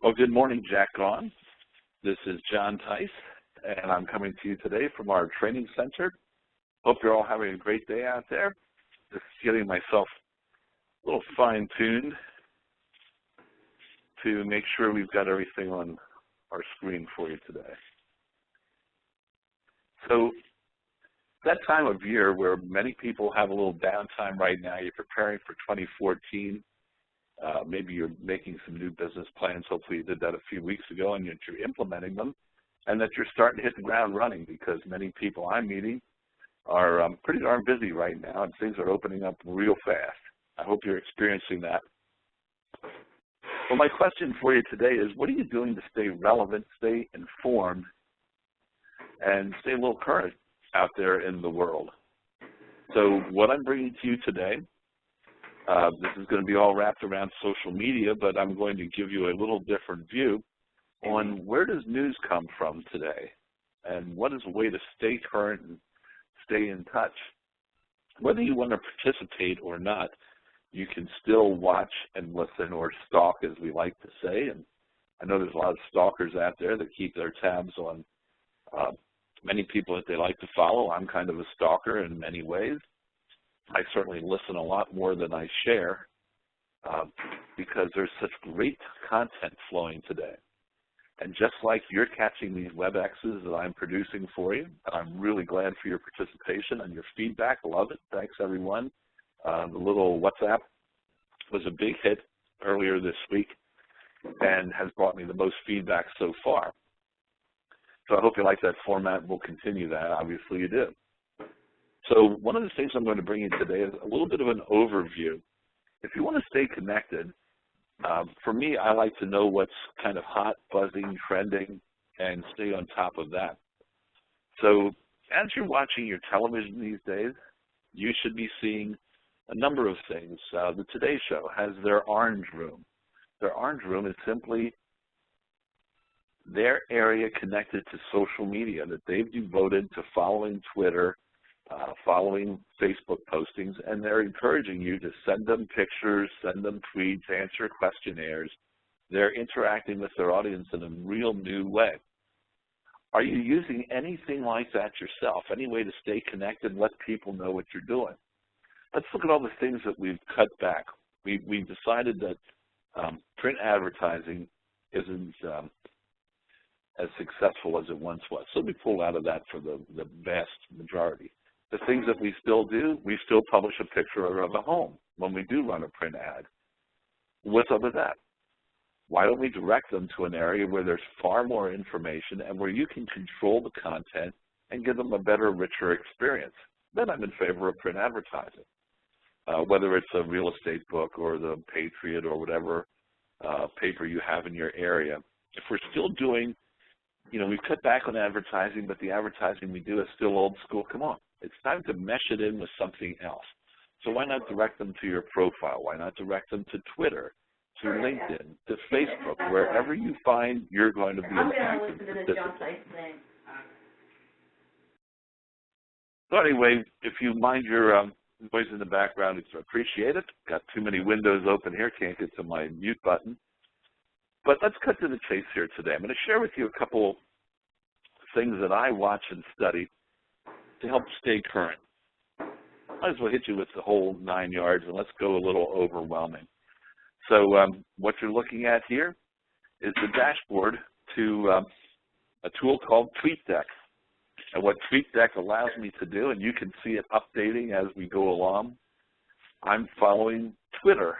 Well, good morning, Jack Gaughan. This is John Tice, and I'm coming to you today from our training center. Hope you're all having a great day out there. Just getting myself a little fine-tuned to make sure we've got everything on our screen for you today. So that time of year where many people have a little downtime right now, you're preparing for 2014. Maybe you're making some new business plans. Hopefully you did that a few weeks ago and you're implementing them, and that you're starting to hit the ground running, because many people I'm meeting are pretty darn busy right now and things are opening up real fast. I hope you're experiencing that. Well, my question for you today is, what are you doing to stay relevant, stay informed, and stay a little current out there in the world? So what I'm bringing to you today, this is going to be all wrapped around social media, but I'm going to give you a little different view on where does news come from today, and what is a way to stay current and stay in touch. Whether you want to participate or not, you can still watch and listen, or stalk, as we like to say. And I know there's a lot of stalkers out there that keep their tabs on many people that they like to follow. I'm kind of a stalker in many ways. I certainly listen a lot more than I share because there's such great content flowing today. And just like you're catching these WebExes that I'm producing for you, I'm really glad for your participation and your feedback. Love it. Thanks, everyone. The little WhatsApp was a big hit earlier this week and has brought me the most feedback so far. So I hope you like that format. We'll continue that. Obviously you do. So one of the things I'm going to bring you today is a little bit of an overview. If you want to stay connected, for me, I like to know what's kind of hot, buzzing, trending, and stay on top of that. So as you're watching your television these days, you should be seeing a number of things. The Today Show has their Orange Room. Their Orange Room is simply their area connected to social media that they've devoted to following Twitter, following Facebook postings, and they're encouraging you to send them pictures, send them tweets, answer questionnaires. They're interacting with their audience in a real new way. Are you using anything like that yourself? Any way to stay connected, let people know what you're doing? Let's look at all the things that we've cut back. We've decided that print advertising isn't as successful as it once was. So we pull out of that for the vast majority. The things that we still do, we still publish a picture of a home when we do run a print ad. What's up with that? Why don't we direct them to an area where there's far more information and where you can control the content and give them a better, richer experience? Then I'm in favor of print advertising. Whether it's a real estate book or the Patriot or whatever paper you have in your area, if we're still doing, we've cut back on advertising, but the advertising we do is still old school, come on. It's time to mesh it in with something else. So why not direct them to your profile? Why not direct them to Twitter, to LinkedIn, to Facebook, wherever you find you're going to be an active participant. So anyway, if you mind your noise in the background, it's appreciated. Got too many windows open here, can't get to my mute button. But let's cut to the chase here today. I'm going to share with you a couple things that I watch and study to help stay current. Might as well hit you with the whole 9 yards, and let's go a little overwhelming. So what you're looking at here is the dashboard to a tool called TweetDeck. And what TweetDeck allows me to do, and you can see it updating as we go along, I'm following Twitter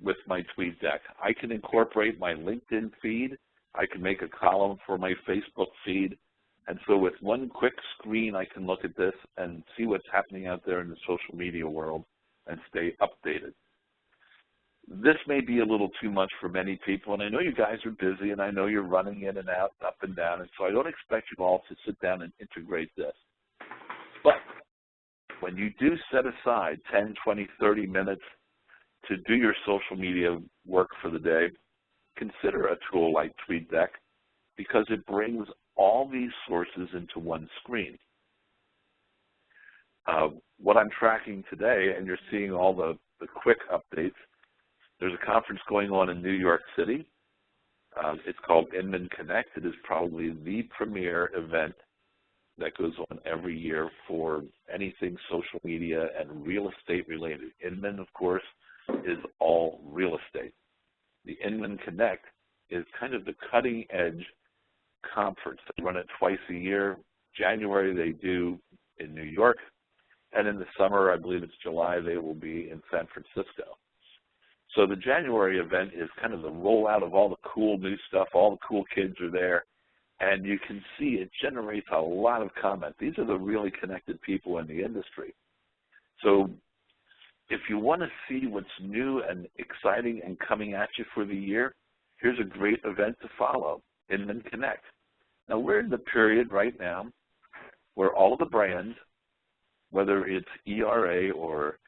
with my TweetDeck. I can incorporate my LinkedIn feed. I can make a column for my Facebook feed. And so with one quick screen, I can look at this and see what's happening out there in the social media world and stay updated. This may be a little too much for many people, and I know you guys are busy, and I know you're running in and out, up and down, and so I don't expect you all to sit down and integrate this. But when you do set aside 10, 20, 30 minutes to do your social media work for the day, consider a tool like TweetDeck, because it brings all these sources into one screen. What I'm tracking today, and you're seeing all the quick updates, there's a conference going on in New York City. It's called Inman Connect. It is probably the premier event that goes on every year for anything social media and real estate related. Inman, of course, is all real estate. The Inman Connect is kind of the cutting edge conference. They run it twice a year. January they do in New York, and in the summer, I believe it's July, they will be in San Francisco. So the January event is kind of the rollout of all the cool new stuff. All the cool kids are there, and you can see it generates a lot of comment. These are the really connected people in the industry. So if you want to see what's new and exciting and coming at you for the year, here's a great event to follow, Inman Connect. Now, we're in the period right now where all of the brands, whether it's ERA or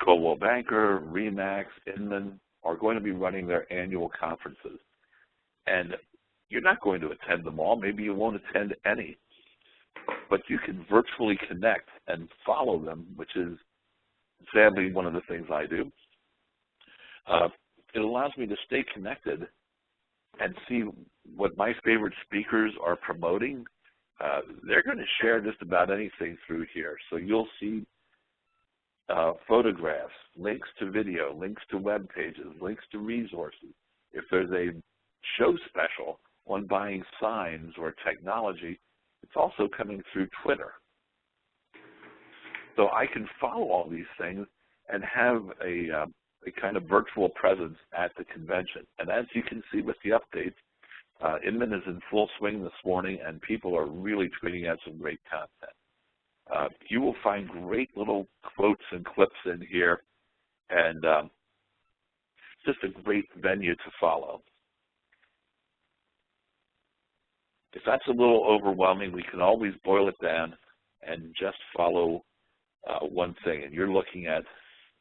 Global Banker, Remax, Inman, are going to be running their annual conferences. And you're not going to attend them all. Maybe you won't attend any. But you can virtually connect and follow them, which is sadly one of the things I do. It allows me to stay connected and see what my favorite speakers are promoting. They're going to share just about anything through here. So you'll see photographs, links to video, links to web pages, links to resources. If there's a show special on buying signs or technology, it's also coming through Twitter. So I can follow all these things and have a kind of virtual presence at the convention. And as you can see with the updates, Inman is in full swing this morning, and people are really tweeting out some great content. You will find great little quotes and clips in here, and just a great venue to follow. If that's a little overwhelming, we can always boil it down and just follow one thing. And you're looking at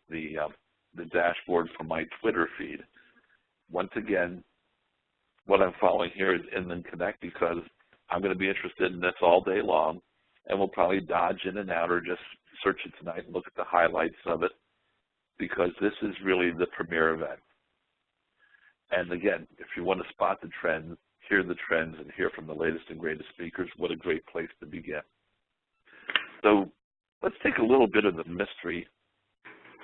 the dashboard from my Twitter feed. Once again, what I'm following here is Inman Connect because I'm going to be interested in this all day long, and we'll probably dodge in and out or just search it tonight and look at the highlights of it because this is really the premier event. And again, if you want to spot the trends, hear the trends, and hear from the latest and greatest speakers, what a great place to begin. So let's take a little bit of the mystery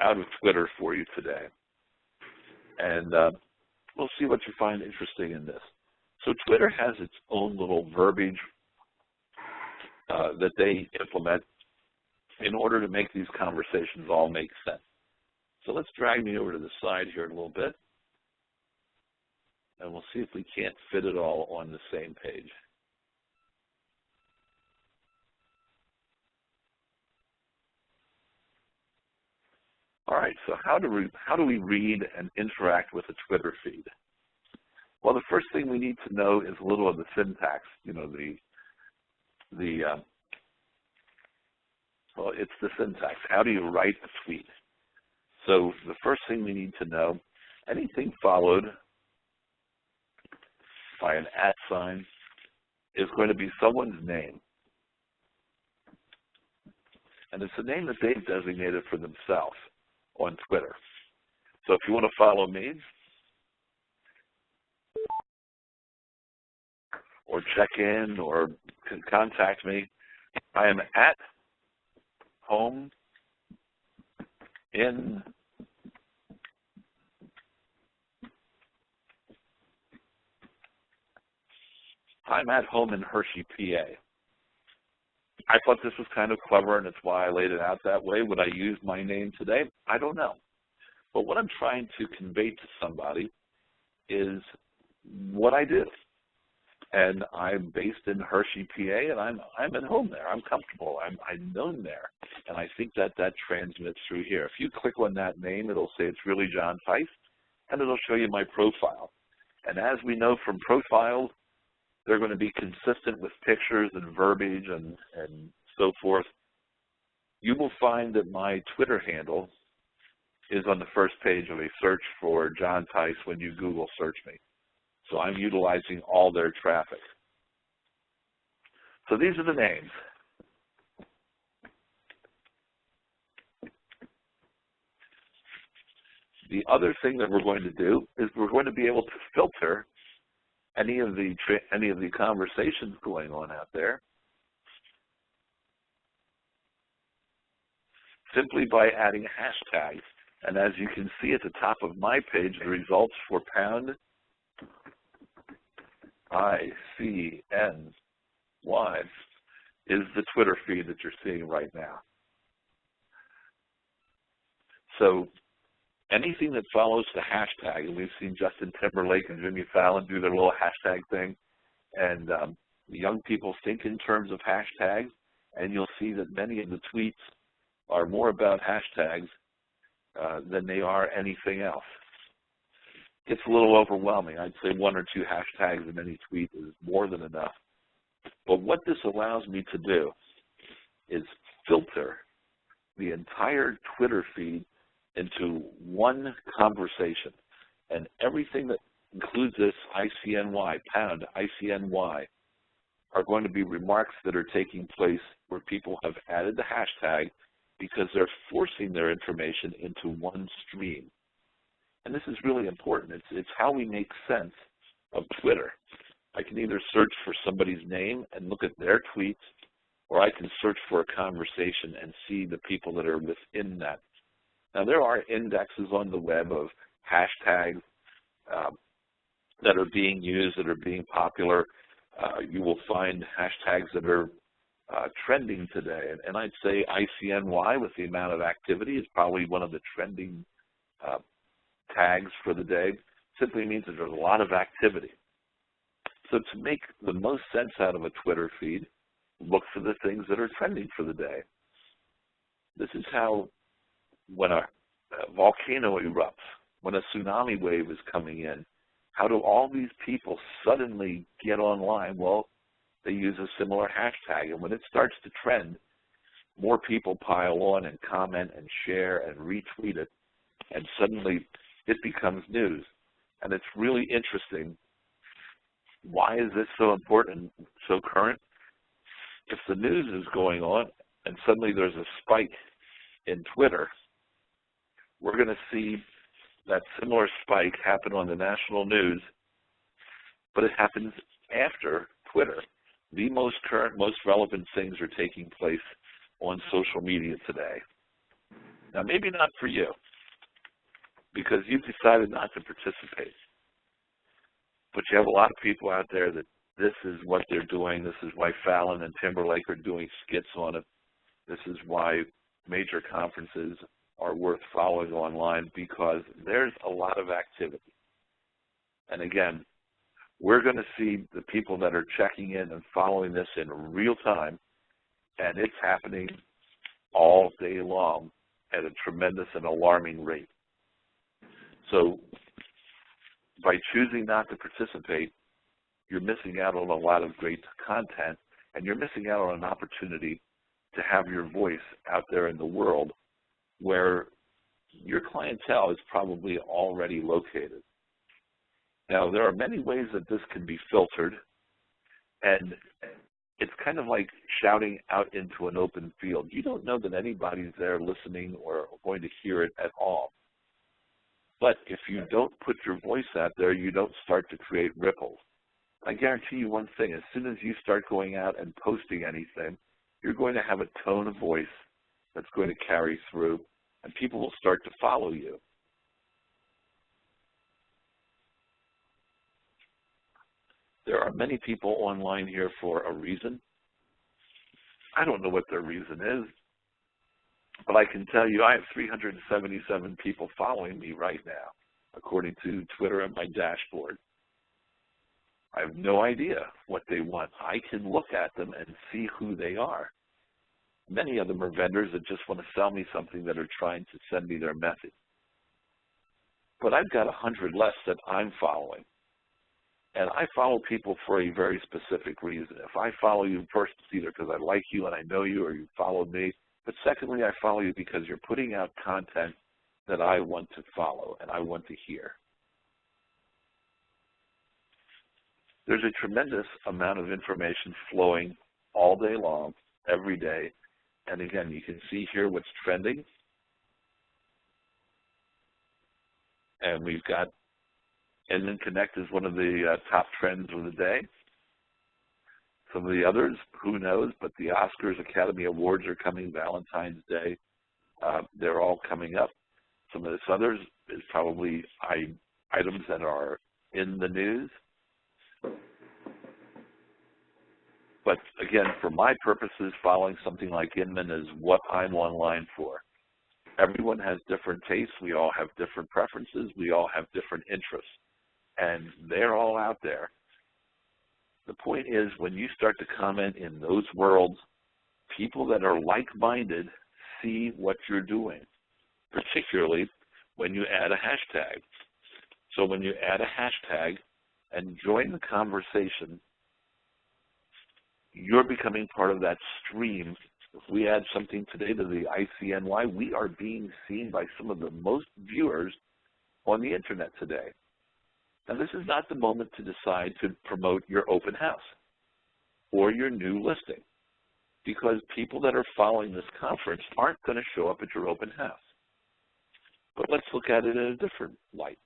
out of Twitter for you today. And we'll see what you find interesting in this. So Twitter has its own little verbiage that they implement in order to make these conversations all make sense. So let's drag me over to the side here a little bit, and we'll see if we can't fit it all on the same page. All right, so how do we read and interact with a Twitter feed? Well, the first thing we need to know is a little of the syntax. You know, well, it's the syntax. How do you write a tweet? So the first thing we need to know, anything followed by an @ sign is going to be someone's name. And it's the name that they've designated for themselves on Twitter. So if you want to follow me or check in or contact me, I am at home in Hershey, PA. I thought this was kind of clever, and it's why I laid it out that way. Would I use my name today? I don't know. But what I'm trying to convey to somebody is what I do. And I'm based in Hershey, PA, and I'm at home there. I'm comfortable. I'm known there. And I think that transmits through here. If you click on that name, it'll say it's really John Tice, and it'll show you my profile. And as we know from profiles, they're going to be consistent with pictures and verbiage and so forth. You will find that my Twitter handle is on the first page of a search for John Tice when you Google search me. So I'm utilizing all their traffic. So these are the names. The other thing that we're going to do is we're going to be able to filter any of the conversations going on out there simply by adding hashtags. And as you can see at the top of my page, the results for pound ICNY is the Twitter feed that you're seeing right now. So anything that follows the hashtag, and we've seen Justin Timberlake and Jimmy Fallon do their little hashtag thing, and young people think in terms of hashtags, and you'll see that many of the tweets are more about hashtags than they are anything else. It's a little overwhelming. I'd say 1 or 2 hashtags in any tweet is more than enough. But what this allows me to do is filter the entire Twitter feed into one conversation. And everything that includes this ICNY, pound ICNY, are going to be remarks that are taking place where people have added the hashtag because they're forcing their information into one stream. And this is really important. It's how we make sense of Twitter. I can either search for somebody's name and look at their tweets, or I can search for a conversation and see the people that are within that. Now, there are indexes on the web of hashtags that are being used, that are being popular. You will find hashtags that are trending today. And I'd say ICNY, with the amount of activity, is probably one of the trending tags for the day. Simply means that there's a lot of activity. So to make the most sense out of a Twitter feed, look for the things that are trending for the day. This is how, when a volcano erupts, when a tsunami wave is coming in, how do all these people suddenly get online? Well, they use a similar hashtag, and when it starts to trend, more people pile on and comment and share and retweet it, and suddenly it becomes news. And it's really interesting. Why is this so important, so current? If the news is going on and suddenly there's a spike in Twitter, we're going to see that similar spike happen on the national news, but it happens after Twitter. The most current, most relevant things are taking place on social media today. Now, maybe not for you, because you've decided not to participate. But you have a lot of people out there that this is what they're doing. This is why Fallon and Timberlake are doing skits on it. This is why major conferences are worth following online, because there's a lot of activity. And again, we're going to see the people that are checking in and following this in real time, and it's happening all day long at a tremendous and alarming rate. So by choosing not to participate, you're missing out on a lot of great content, and you're missing out on an opportunity to have your voice out there in the world where your clientele is probably already located. Now, there are many ways that this can be filtered, and it's kind of like shouting out into an open field. You don't know that anybody's there listening or going to hear it at all. But if you don't put your voice out there, you don't start to create ripples. I guarantee you one thing, as soon as you start going out and posting anything, you're going to have a tone of voice that's going to carry through, and people will start to follow you. There are many people online here for a reason. I don't know what their reason is, but I can tell you I have 377 people following me right now, according to Twitter and my dashboard. I have no idea what they want. I can look at them and see who they are. Many of them are vendors that just want to sell me something, that are trying to send me their message. But I've got 100 less that I'm following. And I follow people for a very specific reason. If I follow you first, it's either because I like you and I know you, or you followed me. But secondly, I follow you because you're putting out content that I want to follow and I want to hear. There's a tremendous amount of information flowing all day long, every day. And again, you can see here what's trending. And we've got Inman Connect is one of the top trends of the day. Some of the others, who knows, but the Oscars, Academy Awards are coming, Valentine's Day, they're all coming up. Some of this others is probably items that are in the news. But again, for my purposes, following something like Inman is what I'm online for. Everyone has different tastes. We all have different preferences. We all have different interests. And they're all out there. The point is, when you start to comment in those worlds, people that are like-minded see what you're doing, particularly when you add a hashtag. So when you add a hashtag and join the conversation, you're becoming part of that stream. If we add something today to the ICNY, we are being seen by some of the most viewers on the internet today. Now, this is not the moment to decide to promote your open house or your new listing, because people that are following this conference aren't going to show up at your open house. But let's look at it in a different light.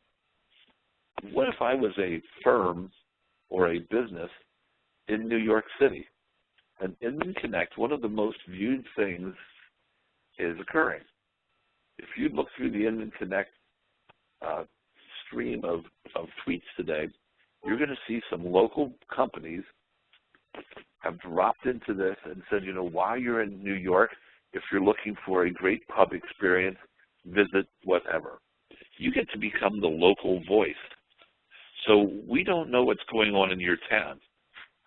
What if I was a firm or a business in New York City? And Inman Connect, one of the most viewed things is occurring. If you look through the Inman Connect stream of tweets today, you're going to see some local companies have dropped into this and said, you know, while you're in New York, if you're looking for a great pub experience, visit whatever. You get to become the local voice. So we don't know what's going on in your town.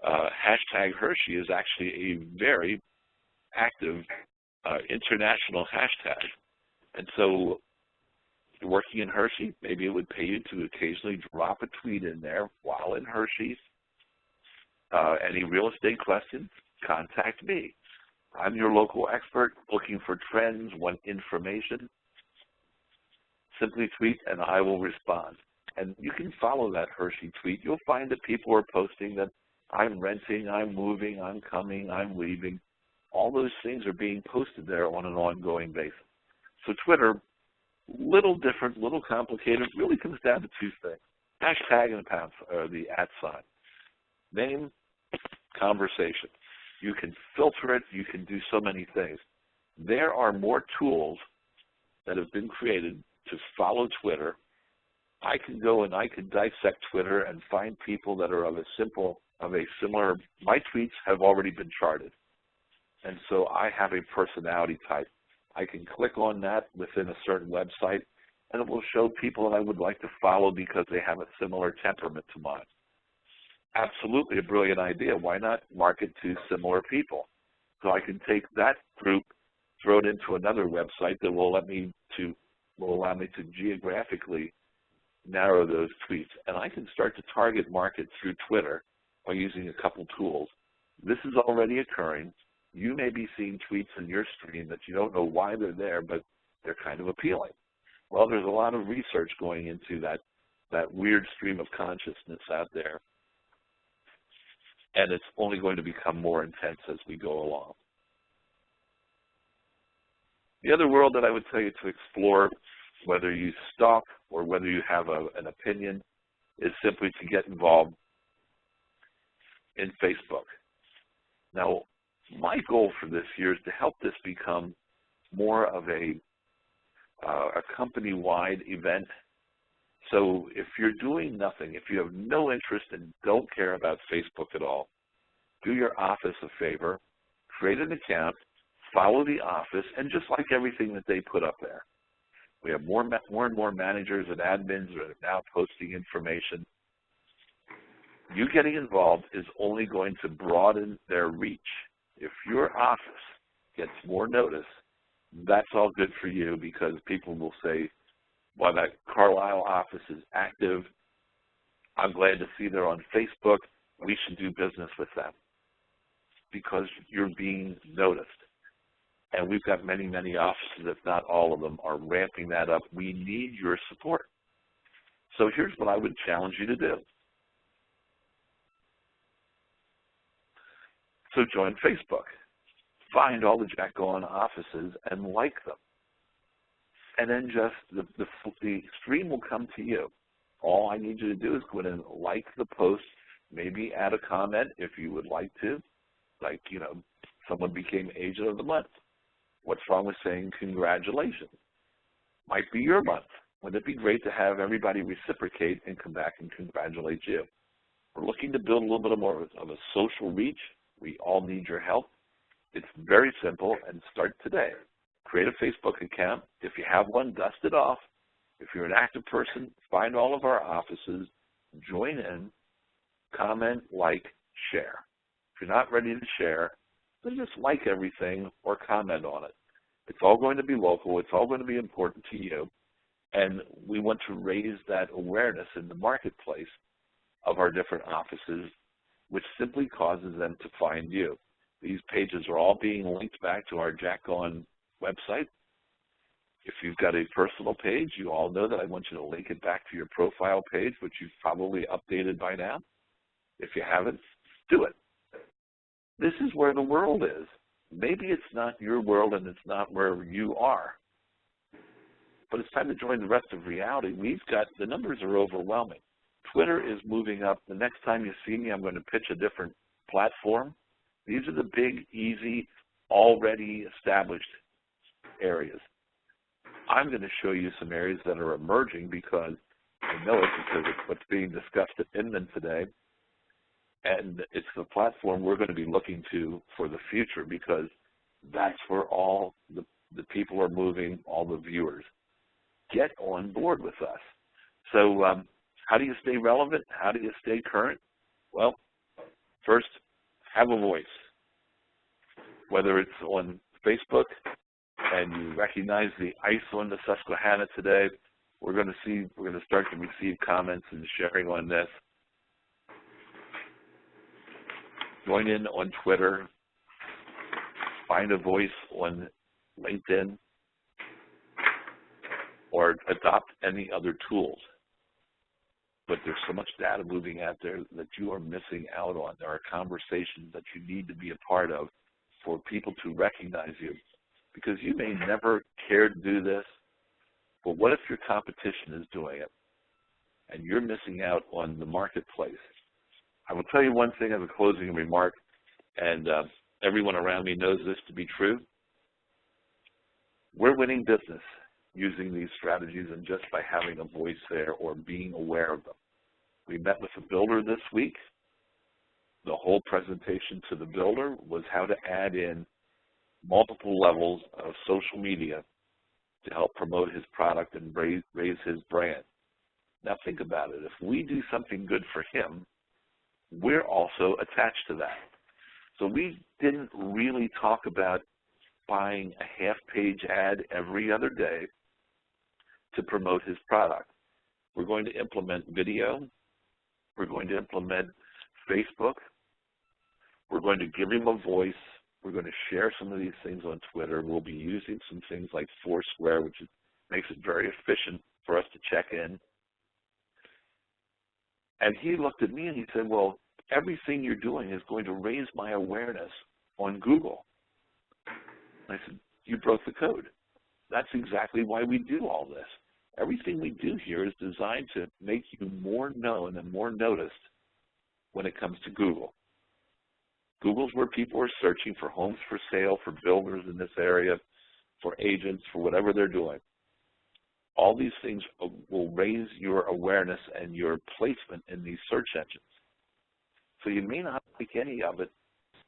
Hashtag Hershey is actually a very active international hashtag. And so working in Hershey, maybe it would pay you to occasionally drop a tweet in there while in Hershey. Any real estate questions, contact me. I'm your local expert looking for trends, want information. Simply tweet and I will respond. And you can follow that Hershey tweet. You'll find that people are posting that I'm renting, I'm moving, I'm coming, I'm leaving. All those things are being posted there on an ongoing basis. So Twitter, little different, little complicated, really comes down to two things. Hashtag and the @ sign. Name, conversation. You can filter it, you can do so many things. There are more tools that have been created to follow Twitter. I can go and I can dissect Twitter and find people that are of a similar, my tweets have already been charted. And so I have a personality type. I can click on that within a certain website and it will show people that I would like to follow because they have a similar temperament to mine. Absolutely a brilliant idea. Why not market to similar people? So I can take that group, throw it into another website that will allow me to geographically narrow those tweets. And I can start to target market through Twitter by using a couple tools. This is already occurring. You may be seeing tweets in your stream that you don't know why they're there, but they're kind of appealing. Well, there's a lot of research going into that weird stream of consciousness out there. And it's only going to become more intense as we go along. The other world that I would tell you to explore, whether you stalk or whether you have an opinion, is simply to get involved in Facebook. Now, my goal for this year is to help this become more of a company-wide event. So if you're doing nothing, if you have no interest and don't care about Facebook at all, do your office a favor, create an account, follow the office, and just like everything that they put up there. We have more and more managers and admins that are now posting information. You getting involved is only going to broaden their reach. If your office gets more notice, that's all good for you because people will say, well, that Carlisle office is active. I'm glad to see they're on Facebook. We should do business with them because you're being noticed. And we've got many, many offices, if not all of them, are ramping that up. We need your support. So here's what I would challenge you to do. So join Facebook. Find all the Jack Gallen offices and like them. And then just the stream will come to you. All I need you to do is go in and like the post, maybe add a comment if you would like to, like, you know, someone became Agent of the Month. What's wrong with saying congratulations? Might be your month. Wouldn't it be great to have everybody reciprocate and come back and congratulate you? We're looking to build a little bit more of a social reach. We all need your help. It's very simple, and start today. Create a Facebook account. If you have one, dust it off. If you're an active person, find all of our offices, join in, comment, like, share. If you're not ready to share, then just like everything or comment on it. It's all going to be local. It's all going to be important to you. And we want to raise that awareness in the marketplace of our different offices, which simply causes them to find you. These pages are all being linked back to our Jack On website. If you've got a personal page, you all know that I want you to link it back to your profile page, which you've probably updated by now. If you haven't, do it. This is where the world is. Maybe it's not your world and it's not where you are, but it's time to join the rest of reality. The numbers are overwhelming. Twitter is moving up. The next time you see me, I'm going to pitch a different platform. These are the big, easy, already established areas. I'm going to show you some areas that are emerging because I know it because it's what's being discussed at Inman today. And it's the platform we're going to be looking to for the future because that's where all the people are moving, all the viewers. Get on board with us. So how do you stay relevant? How do you stay current? Well, first, have a voice. Whether it's on Facebook and you recognize the ice on the Susquehanna today, we're going to start to receive comments and sharing on this. Join in on Twitter, find a voice on LinkedIn, or adopt any other tools. But there's so much data moving out there that you are missing out on. There are conversations that you need to be a part of for people to recognize you. Because you may never care to do this, but what if your competition is doing it and you're missing out on the marketplace? I will tell you one thing as a closing remark, and everyone around me knows this to be true. We're winning business using these strategies and just by having a voice there or being aware of them. We met with a builder this week. The whole presentation to the builder was how to add in multiple levels of social media to help promote his product and raise his brand. Now think about it. If we do something good for him, we're also attached to that. So we didn't really talk about buying a half-page ad every other day to promote his product. We're going to implement video. We're going to implement Facebook. We're going to give him a voice. We're going to share some of these things on Twitter. We'll be using some things like Foursquare, which makes it very efficient for us to check in. And he looked at me and he said, well, everything you're doing is going to raise my awareness on Google. I said, you broke the code. That's exactly why we do all this. Everything we do here is designed to make you more known and more noticed when it comes to Google. Google's where people are searching for homes for sale, for builders in this area, for agents, for whatever they're doing. All these things will raise your awareness and your placement in these search engines. So you may not like any of it,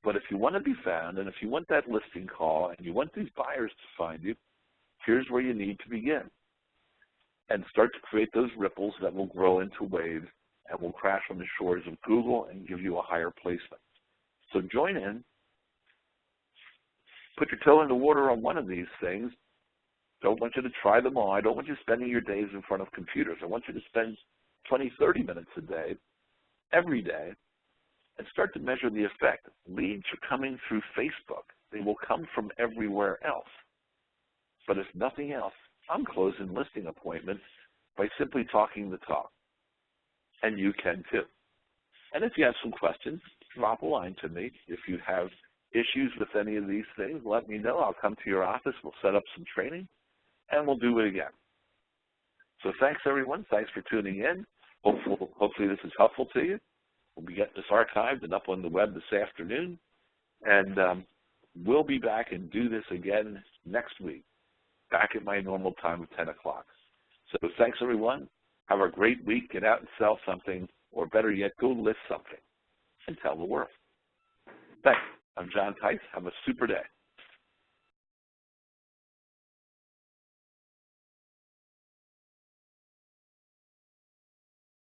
but if you want to be found and if you want that listing call and you want these buyers to find you, here's where you need to begin. And start to create those ripples that will grow into waves and will crash on the shores of Google and give you a higher placement. So join in, put your toe in the water on one of these things. Don't want you to try them all. I don't want you spending your days in front of computers. I want you to spend 20, 30 minutes a day, every day, and start to measure the effect. Leads are coming through Facebook. They will come from everywhere else. But if nothing else, I'm closing listing appointments by simply talking the talk. And you can too. And if you have some questions, drop a line to me. If you have issues with any of these things, let me know. I'll come to your office. We'll set up some training, and we'll do it again. So thanks, everyone. Thanks for tuning in. Hopefully this is helpful to you. We'll be getting this archived and up on the web this afternoon. And we'll be back and do this again next week, back at my normal time of 10 o'clock. So thanks, everyone. Have a great week. Get out and sell something, or better yet, go list something and tell the world. Thanks. I'm John Tice. Have a super day.